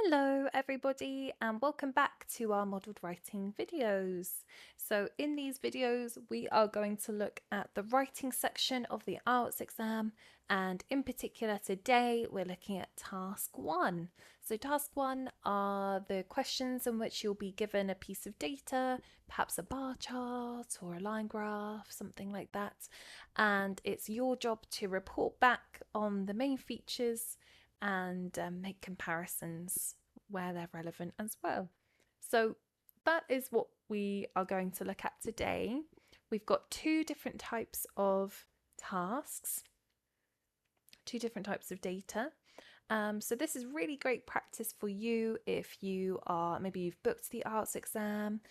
Hello everybody and welcome back to our modelled writing videos. So in these videos we are going to look at the writing section of the IELTS exam, and in particular today we're looking at task 1. So task 1 are the questions in which you'll be given a piece of data, perhaps a bar chart or a line graph, something like that, and it's your job to report back on the main features and make comparisons where they're relevant as well. So that is what we are going to look at today. We've got two different types of tasks, two different types of data. So this is really great practice for you if you are, maybe you've booked the IELTS exam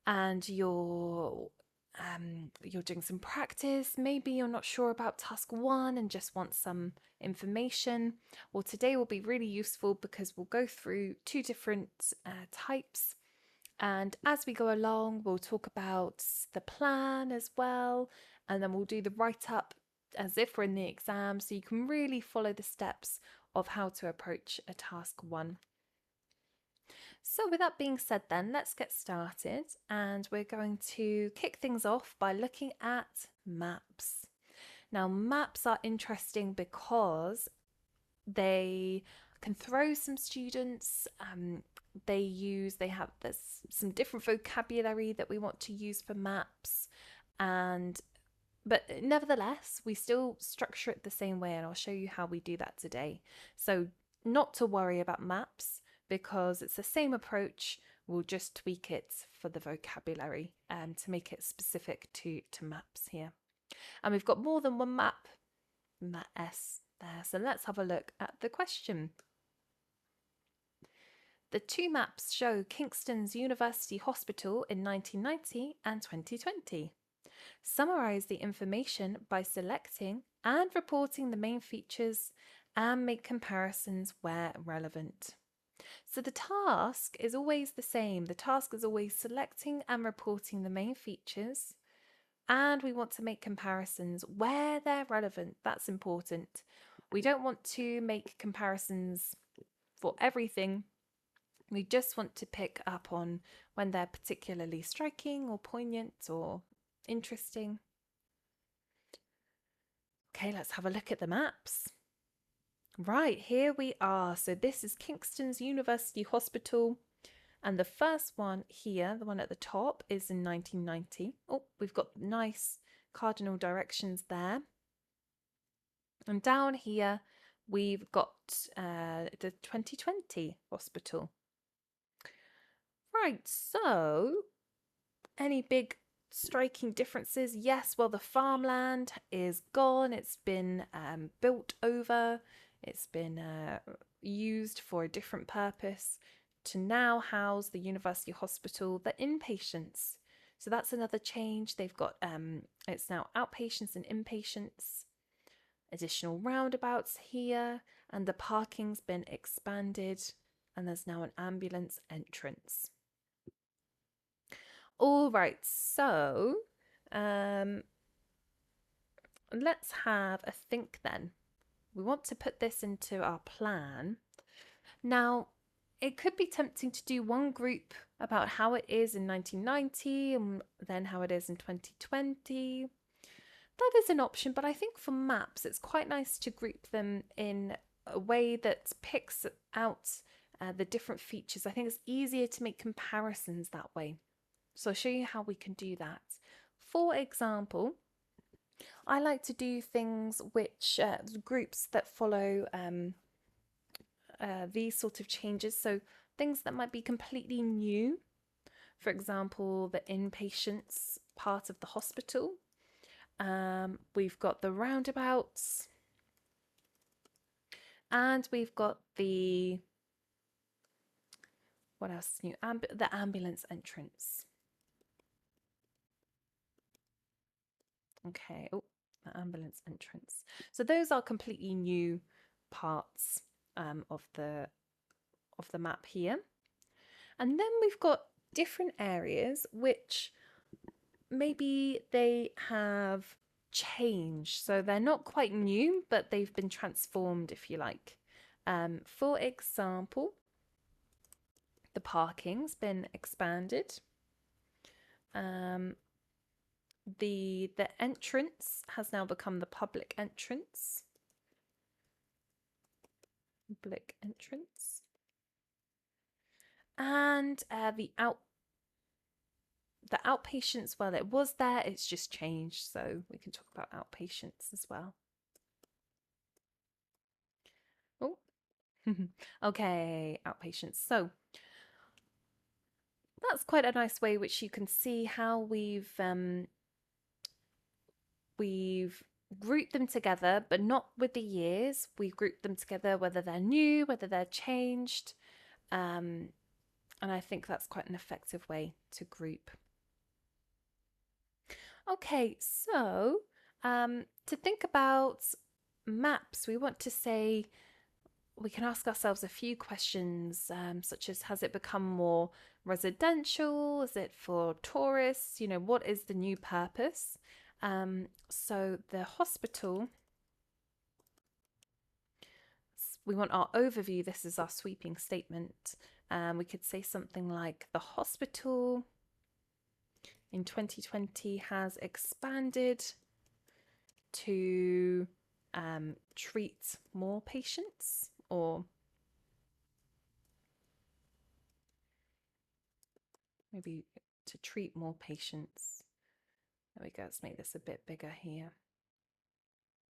and you're doing some practice. Maybe you're not sure about task 1 and just want some information. Well, today will be really useful because we'll go through two different types, and as we go along we'll talk about the plan as well, and then we'll do the write-up as if we're in the exam, so you can really follow the steps of how to approach a task 1. So with that being said then, let's get started, and we're going to kick things off by looking at maps. Now maps are interesting because they can throw some students. There's some different vocabulary that we want to use for maps, but nevertheless we still structure it the same way, and I'll show you how we do that today. So not to worry about maps, because it's the same approach. We'll just tweak it for the vocabulary to make it specific to maps here. And we've got more than one map, that S there. So let's have a look at the question. The two maps show Kingston's University Hospital in 1990 and 2020. Summarise the information by selecting and reporting the main features and make comparisons where relevant. So the task is always the same. The task is always selecting and reporting the main features, and we want to make comparisons where they're relevant. That's important. We don't want to make comparisons for everything. We just want to pick up on when they're particularly striking or poignant or interesting. Okay, let's have a look at the maps. Right, here we are. So this is Kingston's University Hospital, and the first one here, the one at the top, is in 1990. Oh, we've got nice cardinal directions there. And down here we've got the 2020 hospital. Right, so any big striking differences? Yes, well, the farmland is gone. It's been built over. It's been used for a different purpose to now house the university hospital, the inpatients. So that's another change. They've got it's now outpatients and inpatients. Additional roundabouts here, and the parking's been expanded, and there's now an ambulance entrance. All right, so let's have a think then. We want to put this into our plan. Now, it could be tempting to do one group about how it is in 1990 and then how it is in 2020. That is an option, but I think for maps, it's quite nice to group them in a way that picks out the different features. I think it's easier to make comparisons that way. So I'll show you how we can do that. For example, I like to do things which groups that follow these sort of changes. So things that might be completely new. For example, the inpatients part of the hospital. We've got the roundabouts. And we've got the, what else is new? The ambulance entrance. Okay, oh, the ambulance entrance. So those are completely new parts of the map here. And then we've got different areas which maybe they have changed. So they're not quite new, but they've been transformed, if you like. For example, the parking's been expanded. The entrance has now become the public entrance. Public entrance. And the outpatients, well, it was there, it's just changed, so we can talk about outpatients as well. Oh, okay, outpatients. So that's quite a nice way which you can see how we've grouped them together, but not with the years. We've grouped them together whether they're new, whether they're changed, and I think that's quite an effective way to group. Okay, so to think about maps, we want to say, we can ask ourselves a few questions, such as, has it become more residential? Is it for tourists? You know, what is the new purpose? So the hospital, we want our overview. This is our sweeping statement. We could say something like, the hospital in 2020 has expanded to treat more patients, or maybe to treat more patients. There we go. Let's make this a bit bigger here.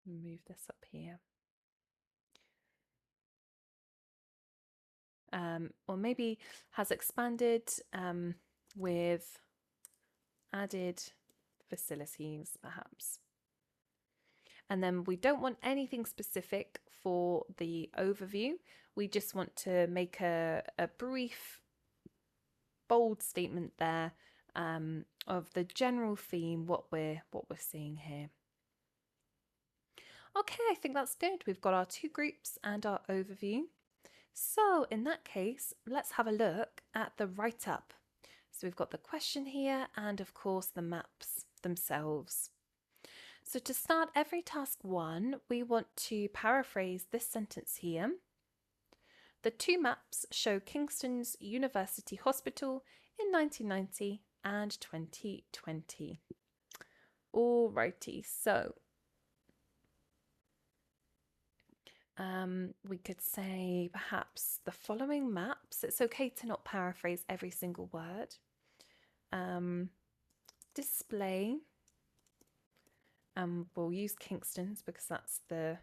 Move this up here. Or maybe has expanded with added facilities, perhaps. And then we don't want anything specific for the overview. We just want to make a brief, bold statement there of the general theme, what we're seeing here. Okay, I think that's good. We've got our two groups and our overview. So in that case, let's have a look at the write-up. So we've got the question here and of course the maps themselves. So to start every task one, we want to paraphrase this sentence here. The two maps show Kingston's University Hospital in 1990 and 2020. Alrighty, so we could say perhaps the following maps. It's okay to not paraphrase every single word. Display. We'll use Kingston's because that's the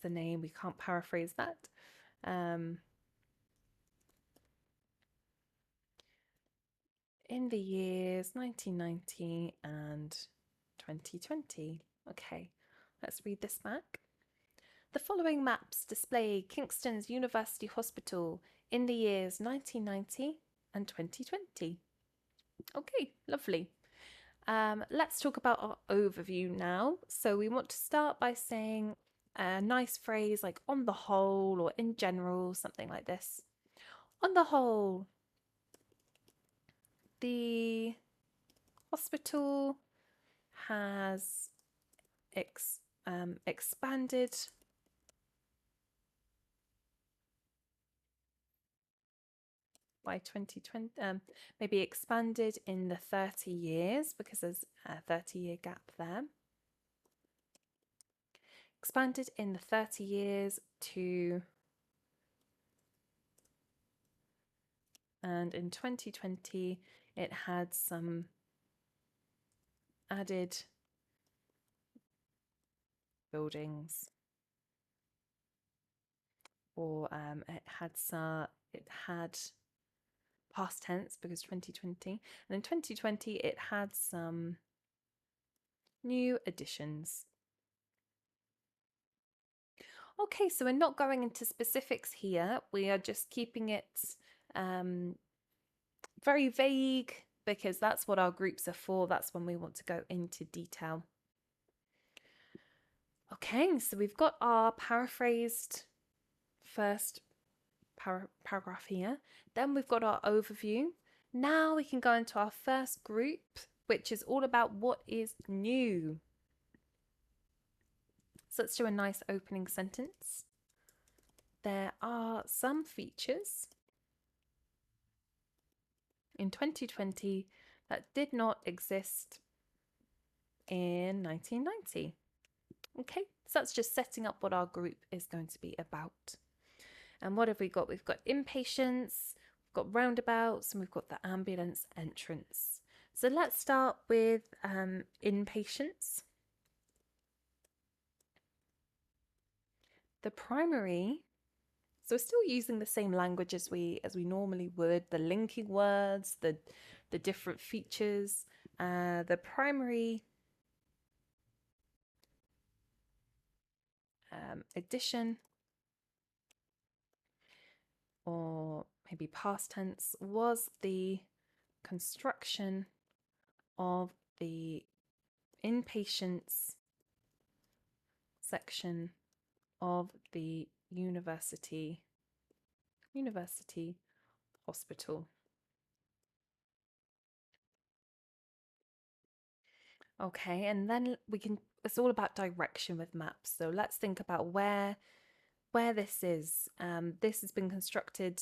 name. We can't paraphrase that. In the years 1990 and 2020. Okay, let's read this back. The following maps display Kingston's University Hospital in the years 1990 and 2020. Okay, lovely. Let's talk about our overview now. So we want to start by saying a nice phrase like on the whole or in general, something like this. On the whole, the hospital has expanded by 2020, maybe expanded in the 30 years because there's a 30-year gap there. Expanded in the 30 years to, and in 2020 it had some added buildings, or it had past tense because 2020, and in 2020 it had some new additions. Okay, so we're not going into specifics here. We are just keeping it very vague because that's what our groups are for. That's when we want to go into detail. Okay, so we've got our paraphrased first paragraph here. Then we've got our overview. Now we can go into our first group, which is all about what is new. So let's do a nice opening sentence. there are some features in 2020 that did not exist in 1990. Okay, so that's just setting up what our group is going to be about. And what have we got? We've got inpatients, we've got roundabouts, and we've got the ambulance entrance. So let's start with inpatients. The primary, so we're still using the same language as we normally would, the linking words, the different features. The primary addition, or maybe past tense, was the construction of the inpatients section of the university hospital. Okay, and then it's all about direction with maps. So let's think about where this is. This has been constructed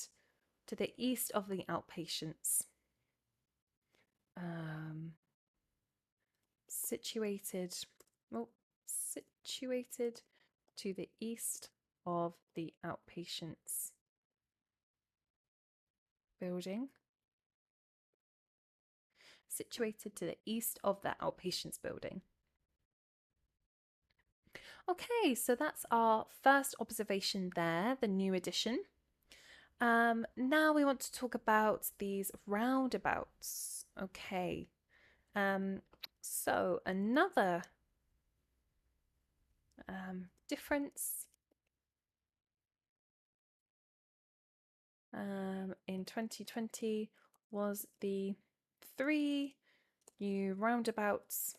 to the east of the outpatients. Situated to the east of the outpatients building. Situated to the east of the outpatients building. Okay, so that's our first observation there, the new addition. Now we want to talk about these roundabouts. Okay, so another difference in 2020 was the 3 new roundabouts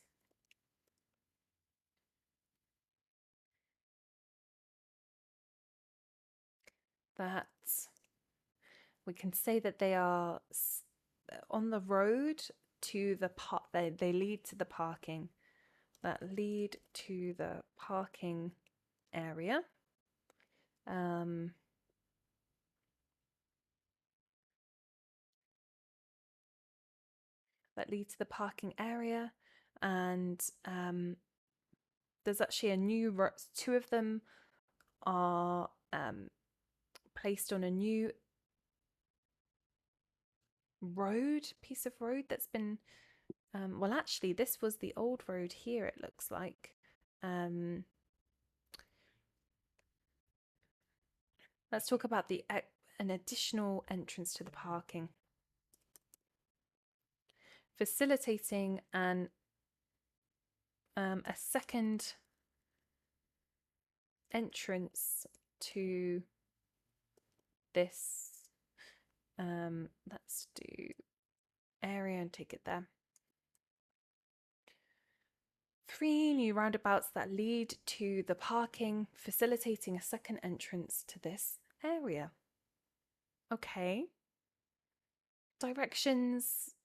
that we can say that they are on the road to the park. They lead to the parking. That lead to the parking area. That lead to the parking area, and there's actually a new 2 of them are placed on a new piece of road that's been well, actually this was the old road here, it looks like. Let's talk about an additional entrance to the parking, facilitating a second entrance to this. Let's do area and take it there. 3 new roundabouts that lead to the parking, facilitating a second entrance to this area. Okay. Directions,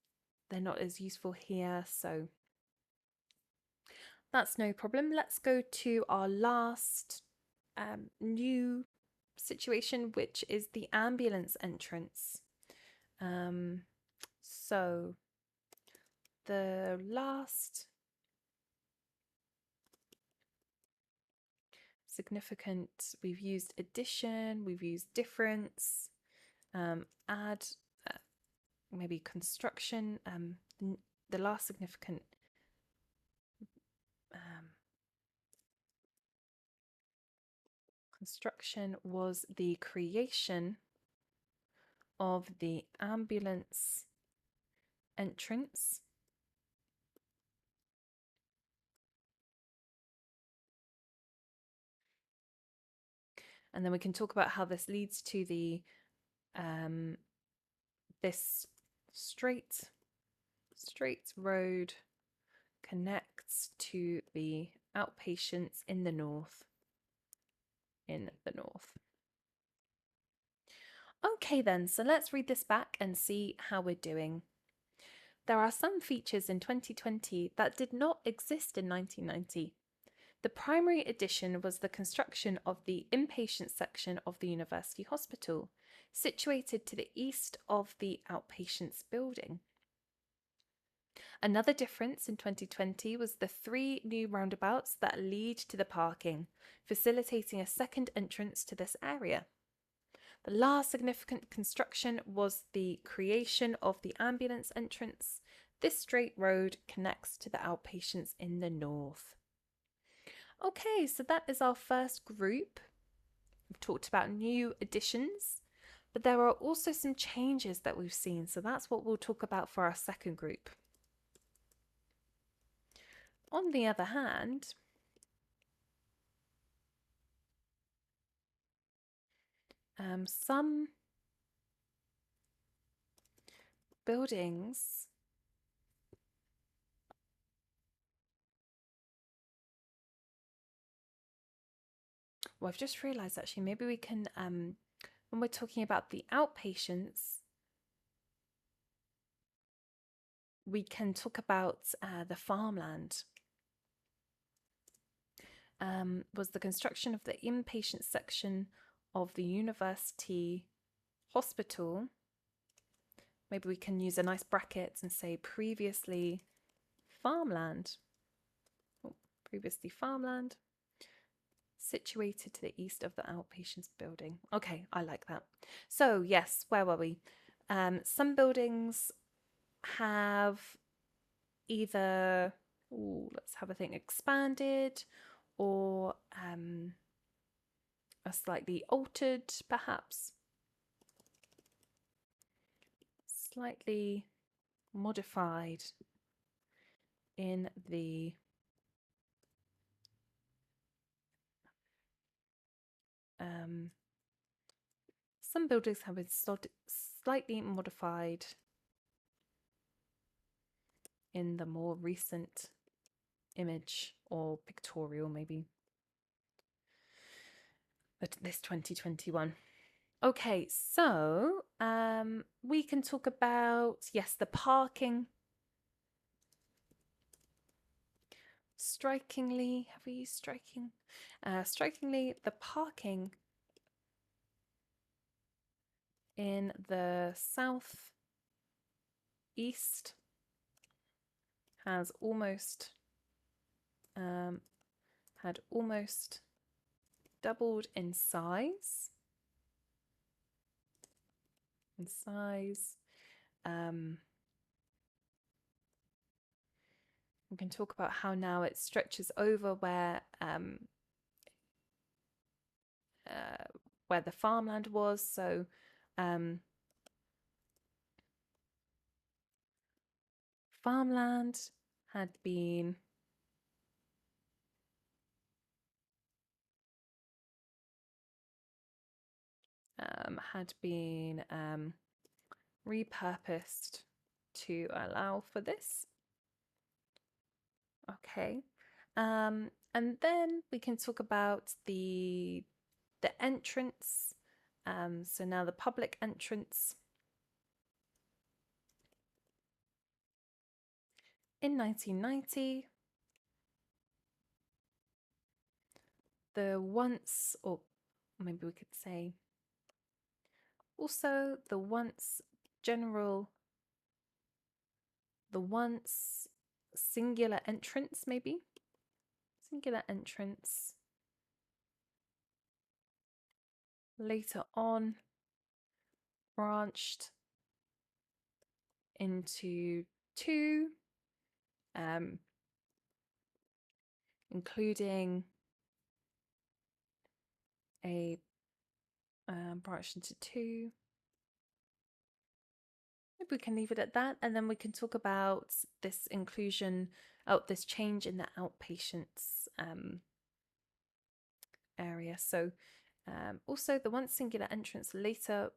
they're not as useful here, so that's no problem. Let's go to our last new situation, which is the ambulance entrance. So the last significant, we've used addition, we've used difference, add, maybe construction. The last significant construction was the creation of the ambulance entrance. And then we can talk about how this leads to the this straight road connects to the outpatients in the north. Okay then, so let's read this back and see how we're doing. There are some features in 2020 that did not exist in 1990. The primary addition was the construction of the inpatient section of the university hospital, situated to the east of the outpatients building. Another difference in 2020 was the 3 new roundabouts that lead to the parking, facilitating a second entrance to this area. The last significant construction was the creation of the ambulance entrance. This straight road connects to the outpatients in the north. Okay, so that is our first group. We've talked about new additions, but there are also some changes that we've seen, so that's what we'll talk about for our second group. On the other hand, some buildings well, I've just realised actually maybe we can, when we're talking about the outpatients, we can talk about the farmland. Was the construction of the inpatient section of the university hospital. Maybe we can use a nice bracket and say previously farmland. Oh, previously farmland, situated to the east of the outpatients building. Okay, I like that. So yes, where were we? Some buildings have either, let's have a think, expanded or are slightly altered, perhaps. Slightly modified in the some buildings have been slightly modified in the more recent image or pictorial, maybe. But this 2021. Okay, so we can talk about, yes, the parking. Strikingly, have we used striking? Strikingly, the parking in the south east has almost had almost doubled in size. We can talk about how now it stretches over where the farmland was. So farmland had been repurposed to allow for this. Okay, and then we can talk about the entrance. So now the public entrance. In 1990, the once, or maybe we could say also the once singular entrance, maybe singular entrance later on branched into 2, including a branched into 2. Maybe we can leave it at that, and then we can talk about this inclusion, this change in the outpatients area. So also the once singular entrance later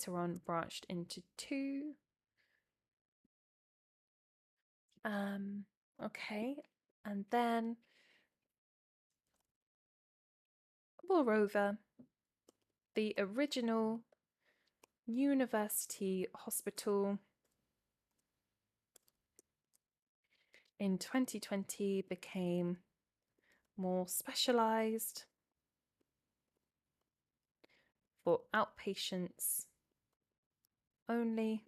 on branched into 2. Okay, and then moreover, the original university hospital in 2020 became more specialized for outpatients only.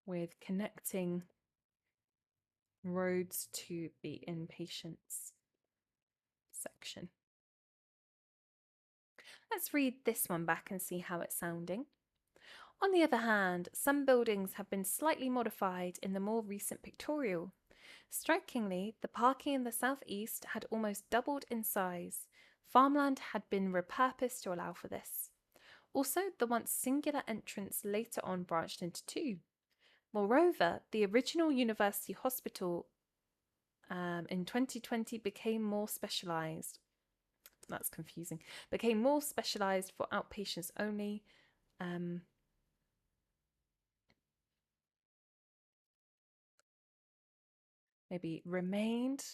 With connecting roads to the inpatients section. Let's read this one back and see how it's sounding. On the other hand, some buildings have been slightly modified in the more recent pictorial. Strikingly, the parking in the southeast had almost doubled in size. Farmland had been repurposed to allow for this. Also, the once singular entrance later on branched into two. Moreover, the original university hospital in 2020 became more specialised. That's confusing. Became more specialised for outpatients only. Maybe remained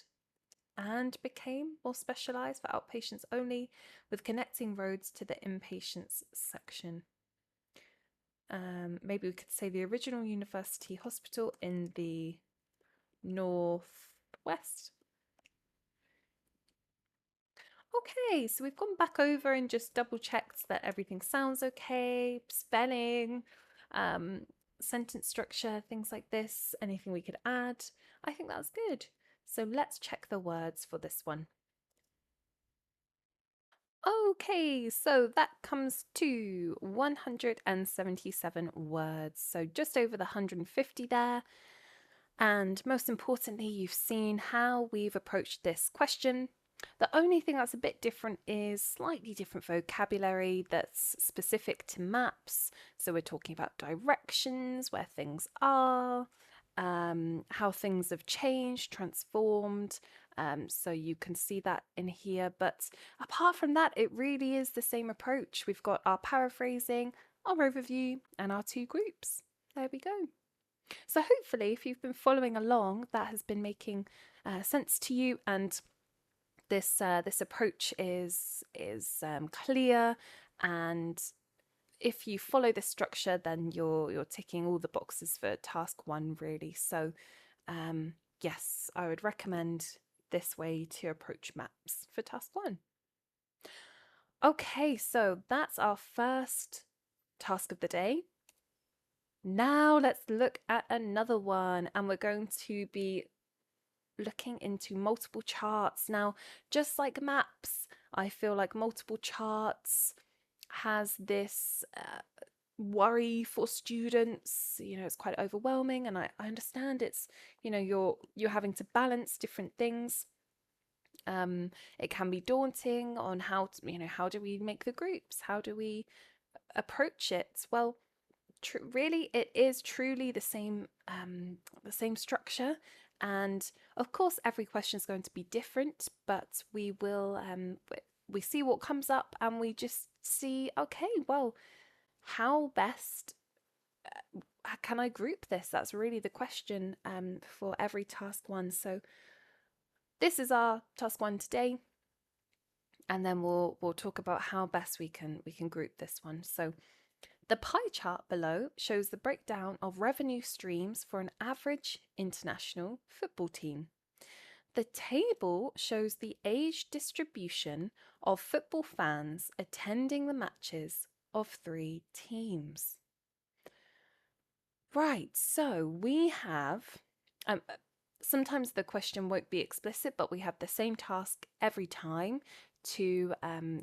and became more specialised for outpatients only, with connecting roads to the inpatients section. Maybe we could say the original university hospital in the northwest. Okay, so we've gone back over and just double checked that everything sounds okay, spelling, sentence structure, things like this, anything we could add. I think that's good. So let's check the words for this one. Okay, so that comes to 177 words, so just over the 150 there. And most importantly, you've seen how we've approached this question. The only thing that's a bit different is slightly different vocabulary that's specific to maps. So we're talking about directions, where things are, how things have changed, transformed. So you can see that in here. But apart from that, it really is the same approach. We've got our paraphrasing, our overview, and our two groups. There we go. So hopefully, if you've been following along, that has been making sense to you, and this approach is clear. And if you follow this structure, then you're ticking all the boxes for task 1, really. So yes, I would recommend this way to approach maps for task 1. Okay, so that's our first task of the day. Now let's look at another one, and we're going to be looking into multiple charts. Now, just like maps, I feel like multiple charts has this worry for students. You know, it's quite overwhelming, and I understand it's, you know, you're having to balance different things. It can be daunting on how to, you know, how do we make the groups? How do we approach it? Well, really, it is truly the same structure, and of course, every question is going to be different. But we will we see what comes up, and we just see, okay, well, how best can I group this? That's really the question for every task 1. So this is our task 1 today, and then we'll talk about how best we can group this one. So the pie chart below shows the breakdown of revenue streams for an average international football team. The table shows the age distribution of football fans attending the matches of 3 teams. Right, so we have, sometimes the question won't be explicit, but we have the same task every time to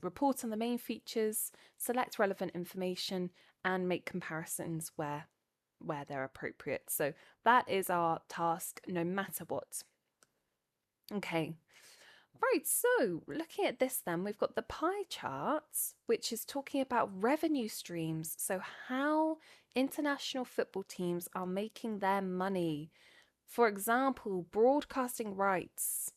report on the main features, select relevant information, and make comparisons where they're appropriate. So that is our task no matter what. Okay, right, so looking at this then, we've got the pie charts, which is talking about revenue streams. So how international football teams are making their money. For example, broadcasting rights,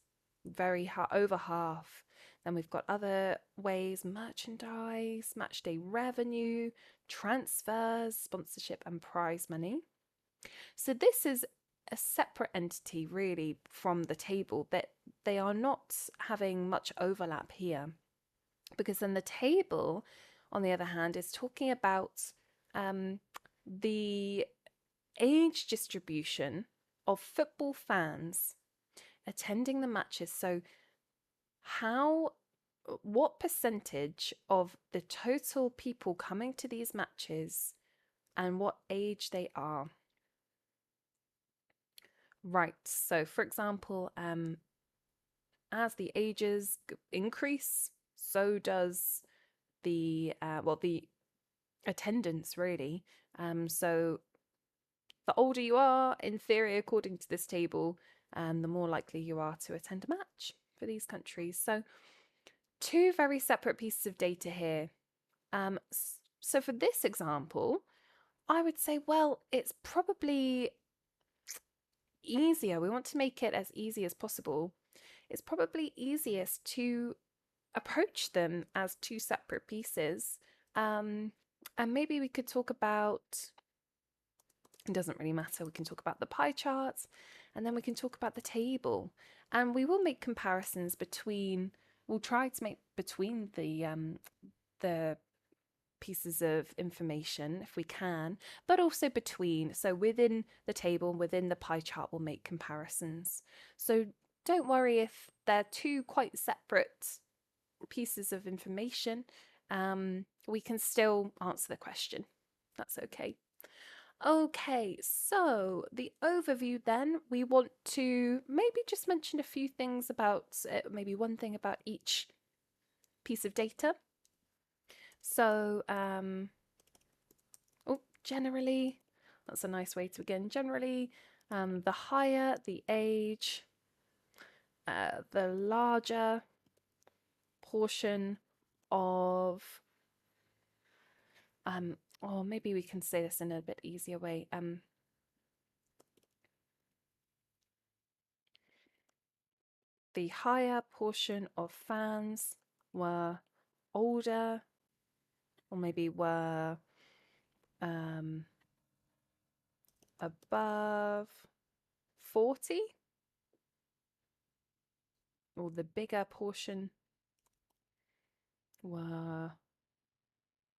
over half. Then we've got other ways: merchandise, match day revenue, transfers, sponsorship, and prize money. So this is a separate entity really from the table, that they are not having much overlap here, because then the table, on the other hand, is talking about the age distribution of football fans attending the matches. So what percentage of the total people coming to these matches and what age they are? Right. So for example, as the ages increase, so does the the attendance really. So the older you are, in theory, according to this table, the more likely you are to attend a match for these countries. So two very separate pieces of data here. So for this example, I would say, well, it's probably easier. We want to make it as easy as possible. It's probably easiest to approach them as two separate pieces. And maybe we could talk about, it doesn't really matter, we can talk about the pie charts and then we can talk about the table. And we will make comparisons between, we'll try to make between the pieces of information if we can, but also between. So within the table, within the pie chart, we'll make comparisons. So don't worry if they're two quite separate pieces of information. We can still answer the question. That's okay. Okay, so the overview then, we want to maybe just mention a few things about, maybe one thing about each piece of data. So, generally, that's a nice way to begin. Generally, the higher the age, the larger portion of, or maybe we can say this in a bit easier way. The higher portion of fans were older, or maybe were above 40, or the bigger portion were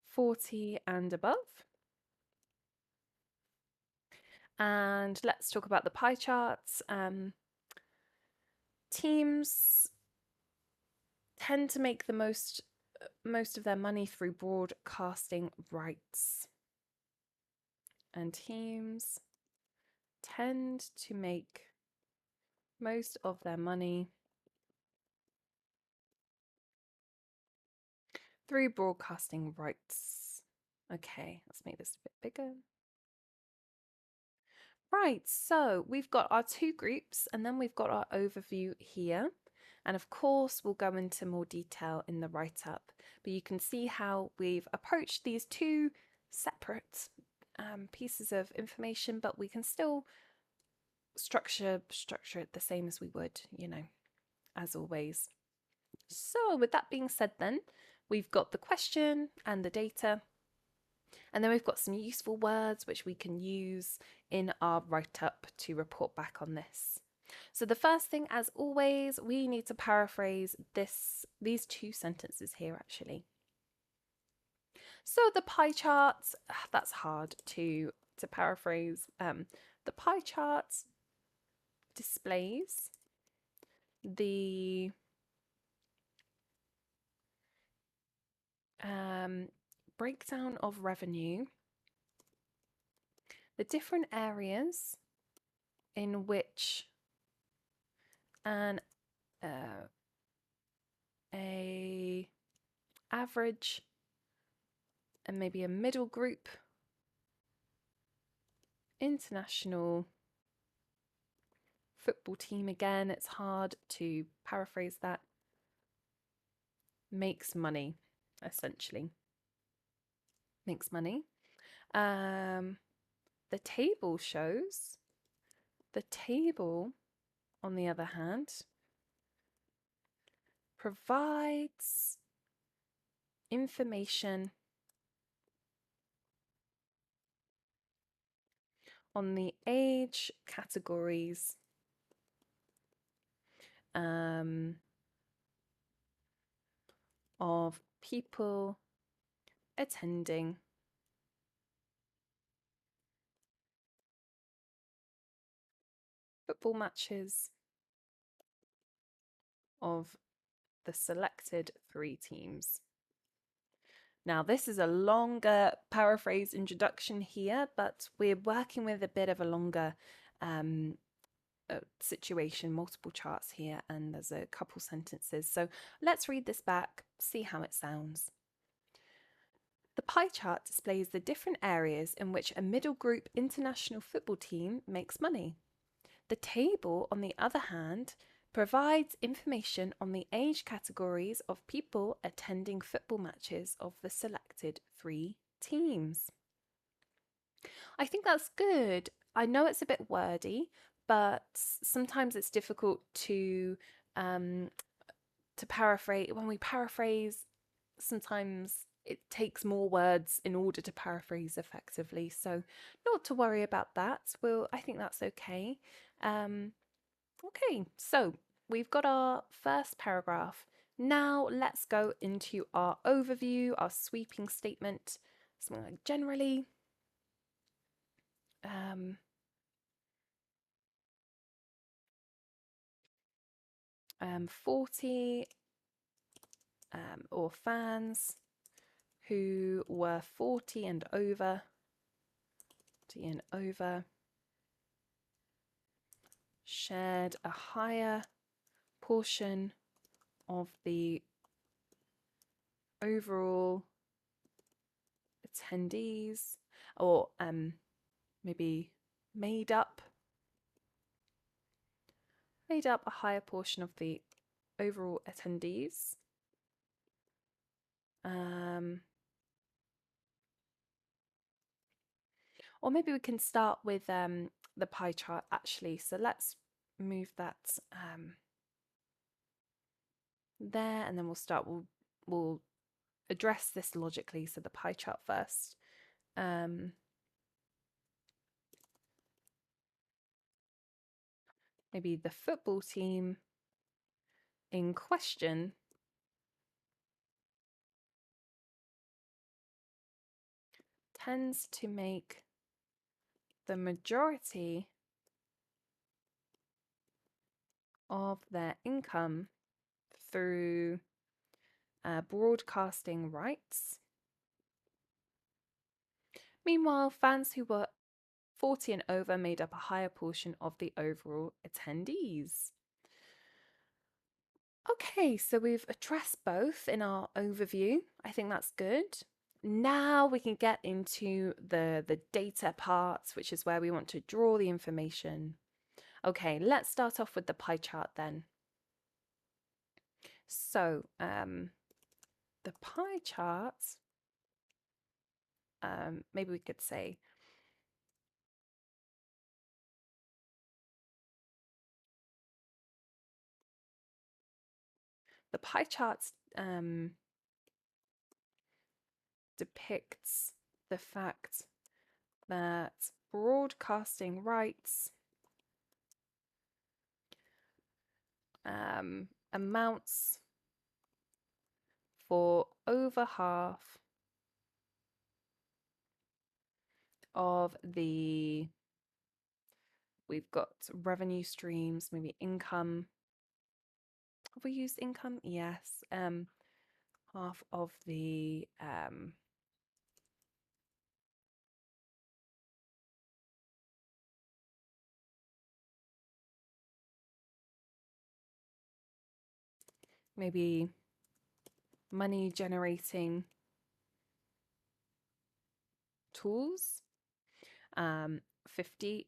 40 and above. And let's talk about the pie charts. Teams tend to make the most of their money through broadcasting rights. And teams tend to make most of their money through broadcasting rights. Okay, let's make this a bit bigger. Right, so we've got our two groups and then we've got our overview here. And of course, we'll go into more detail in the write-up, but you can see how we've approached these two separate pieces of information, but we can still structure it the same as we would, as always. So with that being said then, we've got the question and the data, and then we've got some useful words which we can use in our write-up to report back on this. So the first thing, as always, we need to paraphrase these two sentences here actually. So the pie charts, that's hard to paraphrase. The pie chart displays the breakdown of revenue, the different areas in which a average and maybe a middle group international football team, again, it's hard to paraphrase that, makes money, essentially. Makes money. The table shows, on the other hand, provides information on the age categories of people attending football matches of the selected 3 teams. Now, this is a longer paraphrase introduction here, but we're working with a bit of a longer situation, multiple charts here, and there's a couple sentences. So let's read this back, see how it sounds. The pie chart displays the different areas in which a middle group international football team makes money. The table, on the other hand, provides information on the age categories of people attending football matches of the selected 3 teams. I think that's good. I know it's a bit wordy, but sometimes it's difficult to paraphrase. When we paraphrase, sometimes it takes more words in order to paraphrase effectively. So not to worry about that. I think that's okay. Okay, so we've got our first paragraph. Now let's go into our overview, our sweeping statement. Something like generally. 40 or fans who were 40 and over, shared a higher portion of the overall attendees, or maybe made up a higher portion of the overall attendees. Or maybe we can start with the pie chart actually. So let's move that there, and then we'll address this logically. So the pie chart first. Maybe the football team in question tends to make the majority of their income through broadcasting rights. Meanwhile, fans who were 40 and over made up a higher portion of the overall attendees. Okay, so we've addressed both in our overview. I think that's good. Now we can get into the data parts, which is where we want to draw the information. Okay, let's start off with the pie chart then. So the pie chart, maybe we could say the pie chart depicts the fact that broadcasting rights amounts for over half of the, we've got revenue streams, maybe income. Have we used income? Yes. Half of the maybe money generating tools, 52%.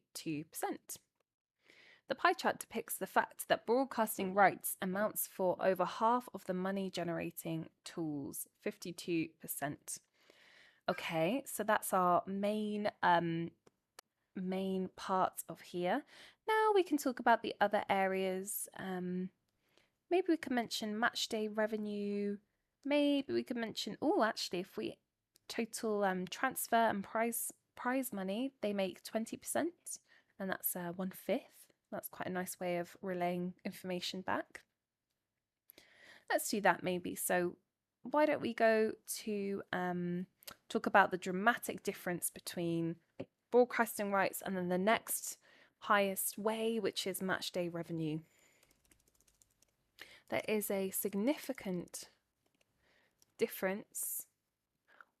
The pie chart depicts the fact that broadcasting rights amounts for over half of the money generating tools, 52%. Okay, so that's our main parts of here. Now we can talk about the other areas. Maybe we can mention match day revenue. Maybe we could mention, oh, actually, if we total transfer and prize money, they make 20%, and that's 1/5. That's quite a nice way of relaying information back. Let's do that maybe. So why don't we go to talk about the dramatic difference between broadcasting rights, and then the next highest way, which is match day revenue. There is a significant difference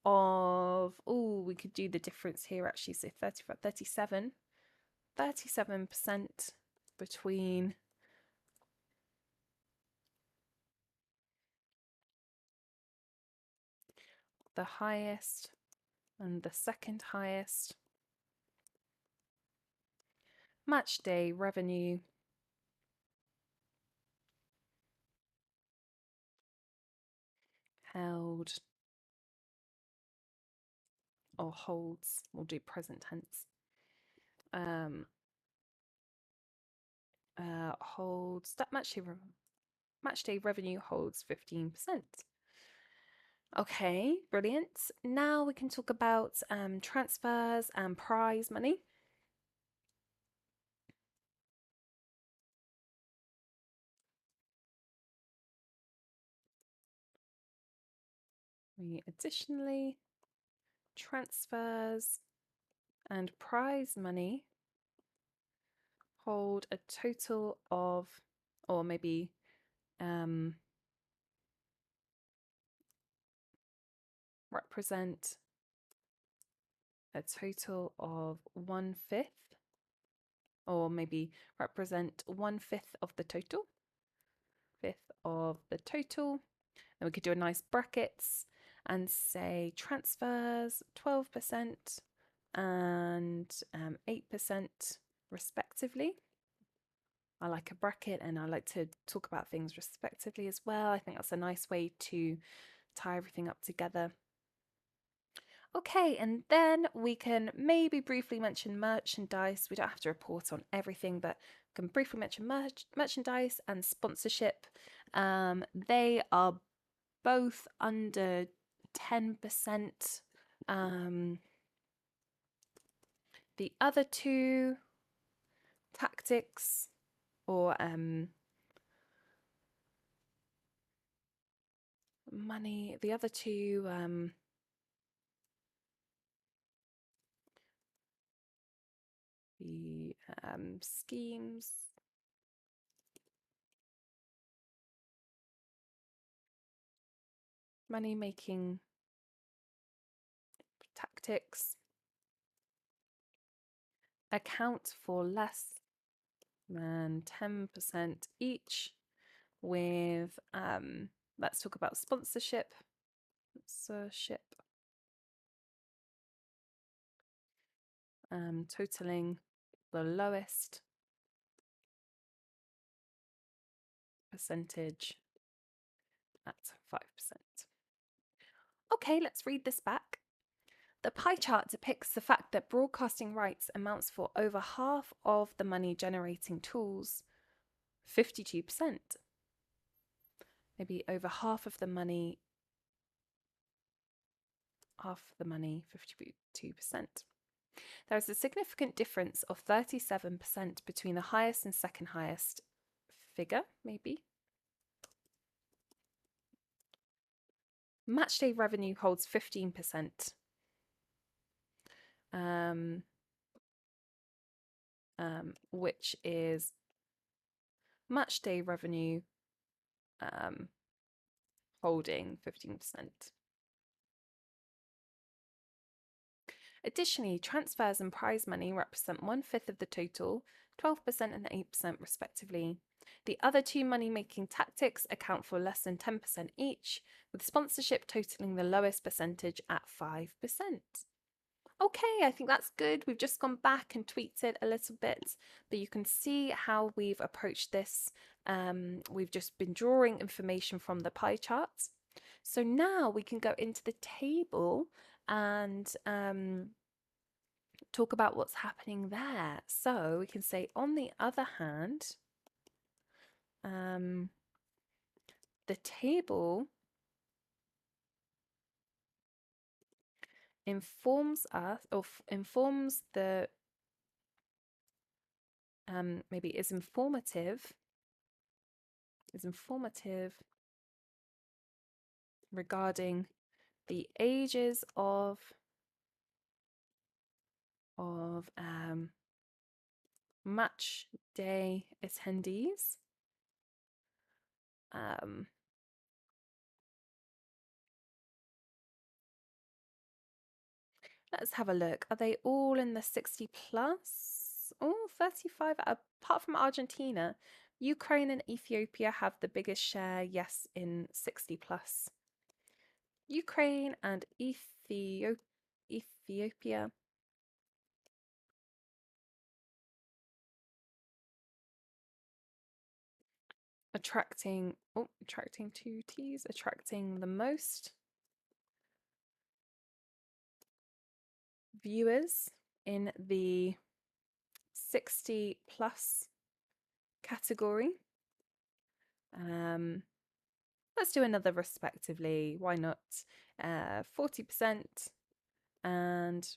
of, oh, we could do the difference here actually, so 37% between the highest and the second highest match day revenue held or holds, we'll do present tense, holds, that match day revenue holds 15%. Okay, brilliant. Now we can talk about transfers and prize money. We additionally, transfers and prize money hold a total of, or maybe represent a total of 1/5, or maybe represent 1/5 of the total. Fifth of the total. And we could do a nice brackets and say transfers 12% and 8% respectively. I like a bracket and I like to talk about things respectively as well. I think that's a nice way to tie everything up together. Okay, and then we can maybe briefly mention merchandise. We don't have to report on everything, but we can briefly mention merchandise and sponsorship. They are both under 10%. The other two, tactics or money, the other two the schemes, money making tactics account for less than 10% each, with let's talk about sponsorship totaling the lowest percentage at 5%. Okay, let's read this back. The pie chart depicts the fact that broadcasting rights amounts for over half of the money generating tools, 52%. Maybe over half of the money, 52%. There is a significant difference of 37% between the highest and second highest figure, maybe. Matchday revenue holds 15%. Which is matchday revenue holding 15%. Additionally, transfers and prize money represent 1/5 of the total, 12% and 8% respectively. The other two money-making tactics account for less than 10% each, with sponsorship totaling the lowest percentage at 5%. Okay, I think that's good. We've just gone back and tweaked it a little bit, but you can see how we've approached this. We've just been drawing information from the pie charts. So now we can go into the table and talk about what's happening there. So we can say, on the other hand, the table informs us, or informs the, maybe is informative regarding the ages of match day attendees. Let's have a look. Are they all in the 60 plus? Oh, 35, apart from Argentina. Ukraine and Ethiopia have the biggest share, yes, in 60 plus. Ukraine and Ethiopia. Attracting two T's, attracting the most viewers in the 60 plus category. Let's do another respectively. Why not? 40% and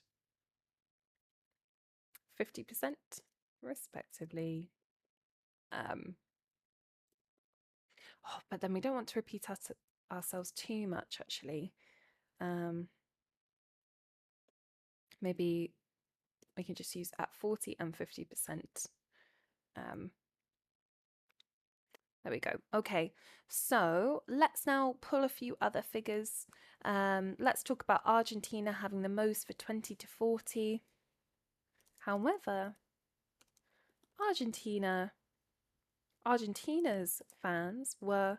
50% respectively. But then we don't want to repeat ourselves too much, actually. Maybe we can just use at 40 and 50%. There we go. Okay, so let's now pull a few other figures. Let's talk about Argentina having the most for 20 to 40. However, Argentina's fans were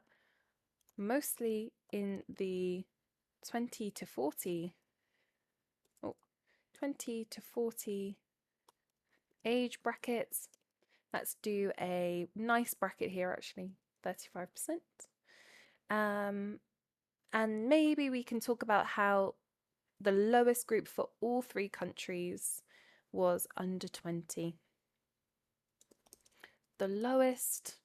mostly in the 20 to 40 age brackets. Let's do a nice bracket here, actually, 35%. And maybe we can talk about how the lowest group for all three countries was under 20. The lowest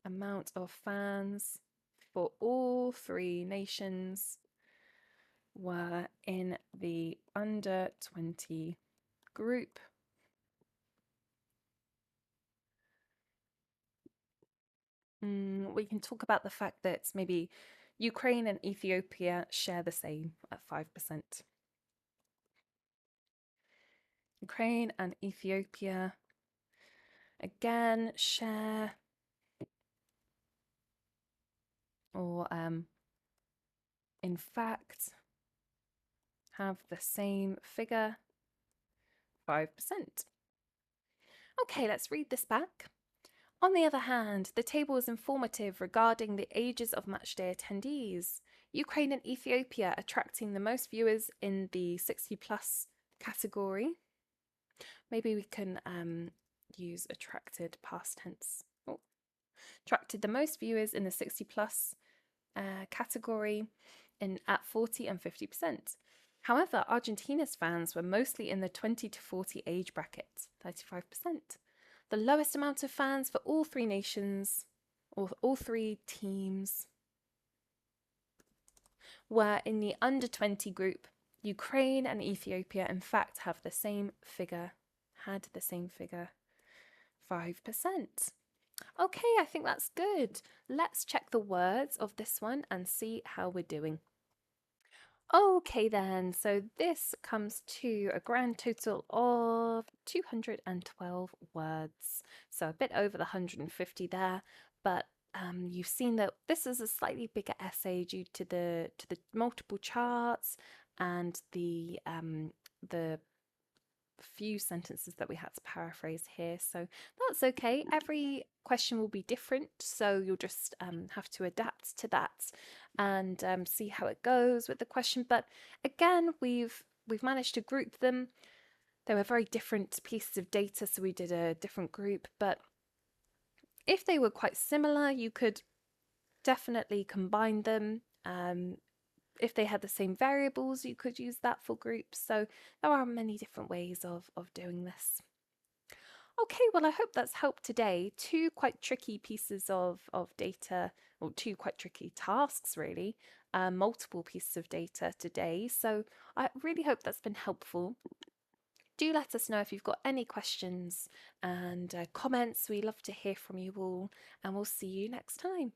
amount of fans for all three nations were in the under 20 group. We can talk about the fact that maybe Ukraine and Ethiopia share the same at 5%. Ukraine and Ethiopia again share, or in fact have the same figure, 5%. Okay, let's read this back. On the other hand, the table is informative regarding the ages of matchday attendees. Ukraine and Ethiopia attracting the most viewers in the 60 plus category. Maybe we can use attracted past tense. Attracted the most viewers in the 60 plus category at 40 and 50%. However, Argentina's fans were mostly in the 20 to 40 age bracket, 35%. The lowest amount of fans for all three nations, or all three teams, were in the under 20 group. Ukraine and Ethiopia, in fact, had the same figure, 5%. Okay, I think that's good. Let's check the words of this one and see how we're doing. Okay then, so this comes to a grand total of 212 words. So a bit over the 150 there, but you've seen that this is a slightly bigger essay due to the multiple charts and the few sentences that we had to paraphrase here, so that's okay. Every question will be different, so you'll just have to adapt to that and see how it goes with the question. But again, we've managed to group them. They were very different pieces of data, so we did a different group, but if they were quite similar, you could definitely combine them. If they had the same variables, you could use that for groups. So there are many different ways of doing this. Okay, well, I hope that's helped today. Two quite tricky pieces of data, or two quite tricky tasks, really. Multiple pieces of data today. So I really hope that's been helpful. Do let us know if you've got any questions and comments. We love to hear from you all, and we'll see you next time.